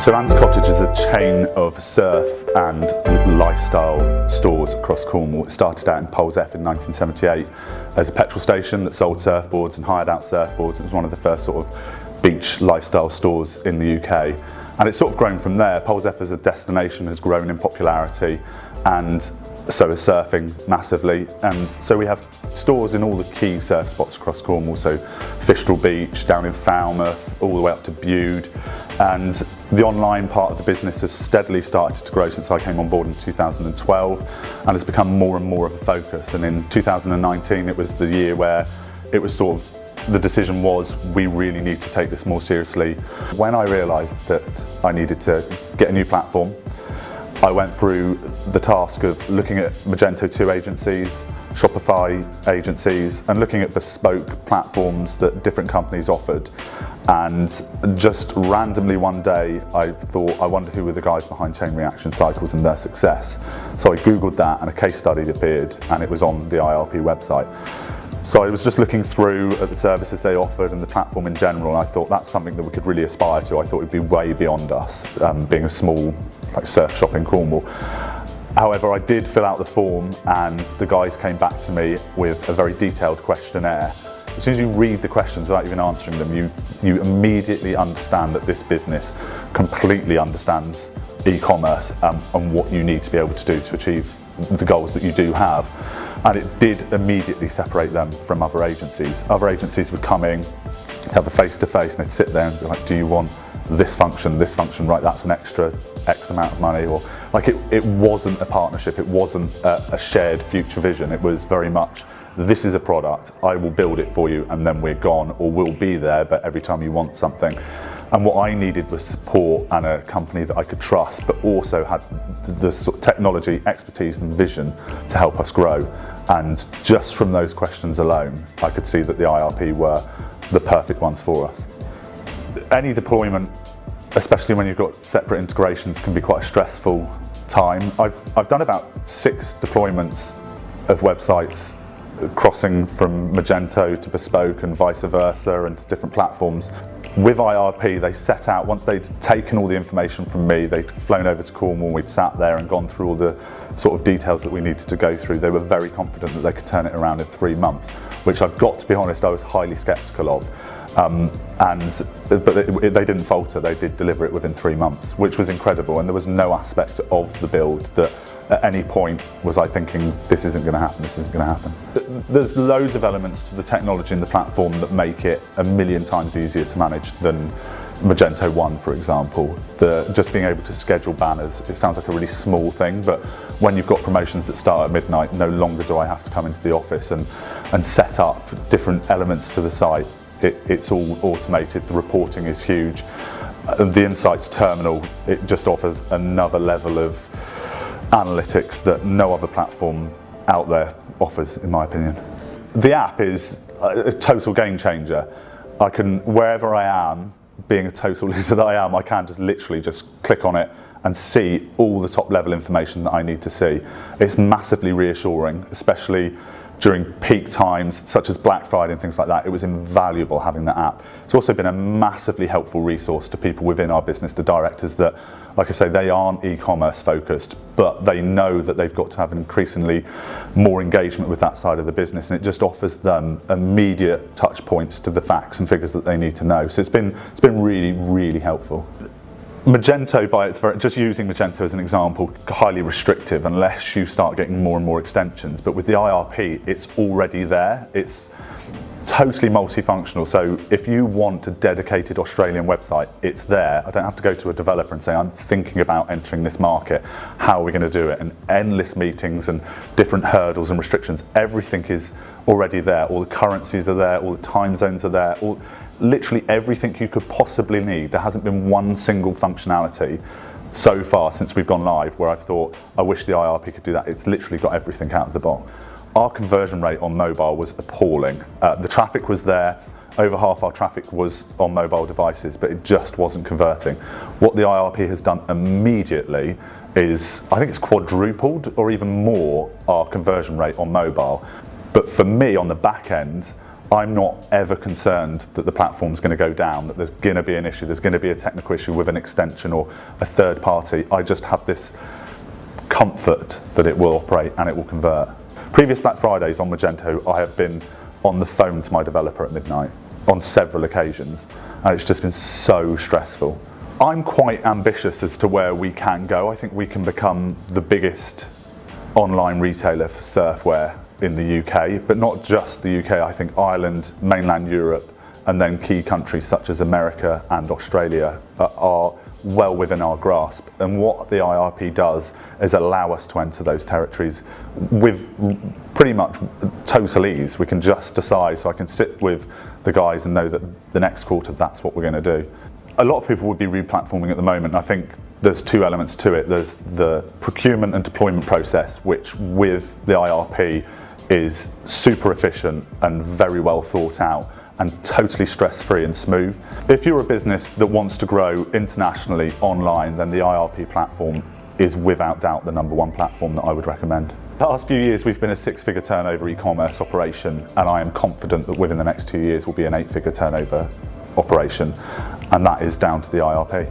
So Cottage is a chain of surf and lifestyle stores across Cornwall. It started out in Poleseth in 1978 as a petrol station that sold surfboards and hired out surfboards. It was one of the first sort of beach lifestyle stores in the UK. And it's sort of grown from there. Poleseth as a destination has grown in popularity, and so is surfing massively. And so we have stores in all the key surf spots across Cornwall, so Fistral Beach, down in Falmouth, all the way up to Bude. And the online part of the business has steadily started to grow since I came on board in 2012, and has become more and more of a focus. And in 2019, it was the year where it was sort of, the decision was, we really need to take this more seriously. When I realised that I needed to get a new platform, I went through the task of looking at Magento 2 agencies, Shopify agencies, and looking at bespoke platforms that different companies offered. And just randomly one day, I thought, I wonder who were the guys behind Chain Reaction Cycles and their success. So I Googled that, and a case study appeared, and it was on the IRP website. So I was just looking through at the services they offered and the platform in general, and I thought that's something that we could really aspire to. I thought it'd be way beyond us, being a small surf shop in Cornwall. However, I did fill out the form, and the guys came back to me with a very detailed questionnaire. As soon as you read the questions without even answering them, you immediately understand that this business completely understands e-commerce and what you need to be able to do to achieve the goals that you do have. And it did immediately separate them from other agencies. Other agencies would come in, have a face-to-face, and they'd sit there and be like, do you want this function, right, that's an extra X amount of money, or like it wasn't a partnership, it wasn't a shared future vision. It was very much, this is a product, I will build it for you and then we're gone, or we'll be there, but every time you want something. And what I needed was support and a company that I could trust, but also had the sort of technology, expertise and vision to help us grow. And just from those questions alone, I could see that the IRP were the perfect ones for us. Any deployment, especially when you've got separate integrations, can be quite a stressful time. I've done about 6 deployments of websites, crossing from Magento to Bespoke and vice versa, and to different platforms. With IRP, they set out, once they'd taken all the information from me, they'd flown over to Cornwall, we'd sat there and gone through all the sort of details that we needed to go through. They were very confident that they could turn it around in 3 months, which I've got to be honest, I was highly sceptical of. But they didn't falter, they did deliver it within 3 months, which was incredible, and there was no aspect of the build that at any point was I thinking, this isn't going to happen, this isn't going to happen. There's loads of elements to the technology and the platform that make it a million times easier to manage than Magento 1, for example. Just being able to schedule banners, it sounds like a really small thing, but when you've got promotions that start at midnight, no longer do I have to come into the office and set up different elements to the site. It's all automated, the reporting is huge. The Insights terminal, it just offers another level of analytics that no other platform out there offers, in my opinion. The app is a total game changer. I can, wherever I am, being a total loser that I am, I can just literally just click on it and see all the top level information that I need to see. It's massively reassuring, especially during peak times such as Black Friday and things like that. It was invaluable having that app. It's also been a massively helpful resource to people within our business, the directors that, like I say, they aren't e-commerce focused, but they know that they've got to have increasingly more engagement with that side of the business, and it just offers them immediate touch points to the facts and figures that they need to know. So it's been really, really helpful. Magento, just using Magento as an example, highly restrictive unless you start getting more and more extensions. But with the IRP, it's already there. It's totally multifunctional. So if you want a dedicated Australian website, it's there. I don't have to go to a developer and say, I'm thinking about entering this market. How are we going to do it? And endless meetings and different hurdles and restrictions. Everything is already there. All the currencies are there. All the time zones are there. Literally everything you could possibly need. There hasn't been one single functionality so far since we've gone live where I've thought, I wish the IRP could do that. It's literally got everything out of the box. Our conversion rate on mobile was appalling. The traffic was there. Over half our traffic was on mobile devices, but it just wasn't converting. What the IRP has done immediately is, I think it's quadrupled or even more our conversion rate on mobile. But for me on the back end, I'm not ever concerned that the platform's going to go down, that there's going to be an issue, there's going to be a technical issue with an extension or a third party. I just have this comfort that it will operate and it will convert. Previous Black Fridays on Magento, I have been on the phone to my developer at midnight on several occasions, and it's just been so stressful. I'm quite ambitious as to where we can go. I think we can become the biggest online retailer for surfwear in the UK, but not just the UK. I think Ireland, mainland Europe, and then key countries such as America and Australia are well within our grasp. And what the IRP does is allow us to enter those territories with pretty much total ease. We can just decide, so I can sit with the guys and know that the next quarter that's what we're going to do. A lot of people would be replatforming at the moment. I think there's two elements to it. There's the procurement and deployment process, which with the IRP is super efficient and very well thought out and totally stress-free and smooth. If you're a business that wants to grow internationally online, then the IRP platform is without doubt the #1 platform that I would recommend. The last few years we've been a 6-figure turnover e-commerce operation, and I am confident that within the next 2 years we'll be an 8-figure turnover operation, and that is down to the IRP.